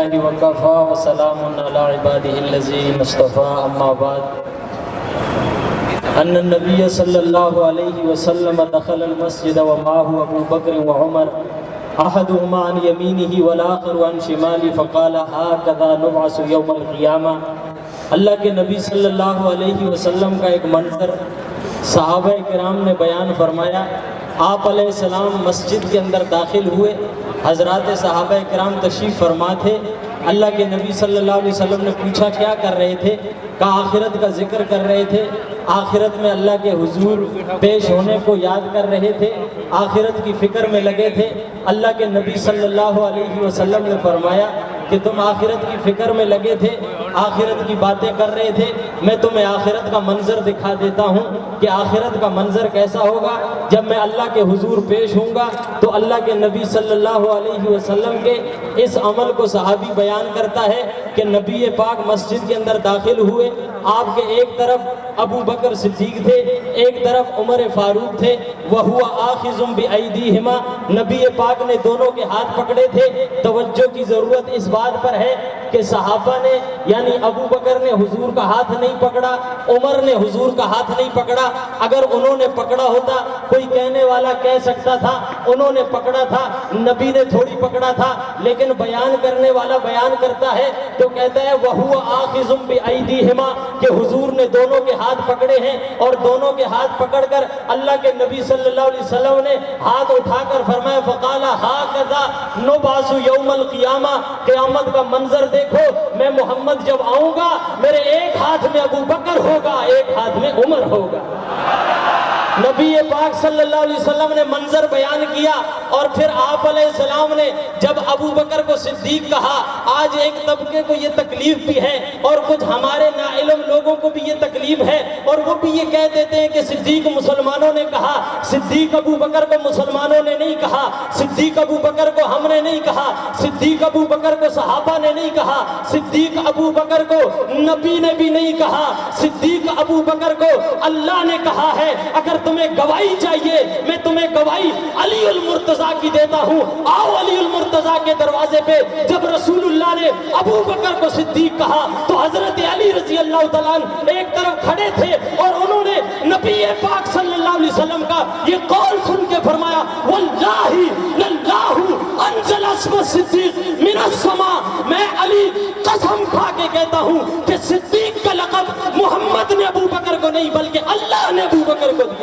وكفى وسلام على عباده الذين اصطفى أما بعد أن النبي صلى الله عليه وسلم دخل المسجد ومعه أبو بكر وعمر أحدهما عن يمينه والآخر عن شماله فقال هكذا نبعث يوم القيامة۔ اللہ کے نبی صلی اللہ علیہ وسلم کا ایک منظر صحابہ کرام نے بیان فرمایا۔ آپ علیہ السلام مسجد کے اندر داخل ہوئے، حضرات صحابہ کرام تشریف فرما تھے۔ اللہ کے نبی صلی اللہ علیہ وسلم نے پوچھا کیا کر رہے تھے؟ کہا آخرت کا ذکر کر رہے تھے، آخرت میں اللہ کے حضور پیش ہونے کو یاد کر رہے تھے، آخرت کی فکر میں لگے تھے۔ اللہ کے نبی صلی اللہ علیہ وسلم نے فرمایا کہ تم آخرت کی فکر میں لگے تھے، آخرت کی باتیں کر رہے تھے، میں تمہیں آخرت کا منظر دکھا دیتا ہوں کہ آخرت کا منظر کیسا ہوگا۔ جب میں اللہ کے حضور پیش ہوں گا تو اللہ کے نبی صلی اللہ علیہ وسلم کے اس عمل کو صحابی بیان کرتا ہے کہ نبی پاک مسجد کے اندر داخل ہوئے، آپ کے ایک طرف ابو بکر صدیق تھے، ایک طرف عمر فاروق تھے، وَهُوَ آخِذٌ بِأَيْدِيهِمَا، نبی پاک نے دونوں کے ہاتھ پکڑے تھے۔ توجہ کی ضرورت اس بات پر ہے کہ صحابہ نے یعنی ابو بکر نے حضور کا ہاتھ نہیں پکڑا، عمر نے حضور کا ہاتھ نہیں پکڑا۔ اگر انہوں نے پکڑا ہوتا کوئی کہنے والا کہہ سکتا تھا انہوں نے پکڑا تھا، نبی نے تھوڑی پکڑا تھا، لیکن بیان کرنے والا بیان کرتا ہے تو کہتا ہے وَهُوَ آخِذٌ بِأَيْدِيهِمَا کہ حضور نے دونوں کے ہاتھ پکڑے ہیں، اور دونوں کے ہاتھ پکڑ کر اللہ کے نبی صلی اللہ علیہ وسلم نے ہاتھ اٹھا کر فرمایا فقال هَكَذَا نُبْعَثُ يَوْمَ الْقِيَامَةِ، قیامت کا منظر دیکھو، میں محمد جب آؤں گا میرے ایک ہاتھ میں ابو بکر ہوگا، ایک ہاتھ میں عمر ہوگا۔ نبی پاک صلی اللہ علیہ وسلم نے منظر بیان کیا، اور پھر آپ علیہ السلام نے جب ابو بکر کو صدیق کہا، آج ایک طبقے کو یہ تکلیف بھی ہے اور کچھ ہمارے ناعلم لوگوں کو بھی یہ تکلیف ہے، اور وہ بھی یہ کہہ دیتے ہیں کہ صدیق مسلمانوں نے کہا، صدیق ابو بکر کو مسلمانوں نے نہیں کہا، صدیق ابو بکر کو ہم نے نہیں کہا، صدیق ابو بکر کو صحابہ نے نہیں کہا، صدیق ابو بکر کو نبی نے بھی نہیں کہا، صدیق ابو بکر کو اللہ نے کہا ہے۔ اگر تمہیں گواہی چاہیے میں تمہیں گواہی علی المرتضیٰ کی دیتا ہوں، آؤ علی المرتضیٰ کے دروازے پہ۔ جب رسول اللہ نے ابو بکر کو صدیق کہا تو حضرت علی رضی اللہ تعالیٰ عنہ ایک طرف کھڑے تھے، اور انہوں نے نبی پاک صلی اللہ علیہ وسلم کا یہ قول سن کے فرمایا واللہ للہ انزل اسم الصدیق من السماء، میں علی قسم کھا کے کہتا ہوں کہ صدیق کا لقب محمد نے ابو بکر کو نہیں بلکہ اللہ نے ابو بکر کو دیا۔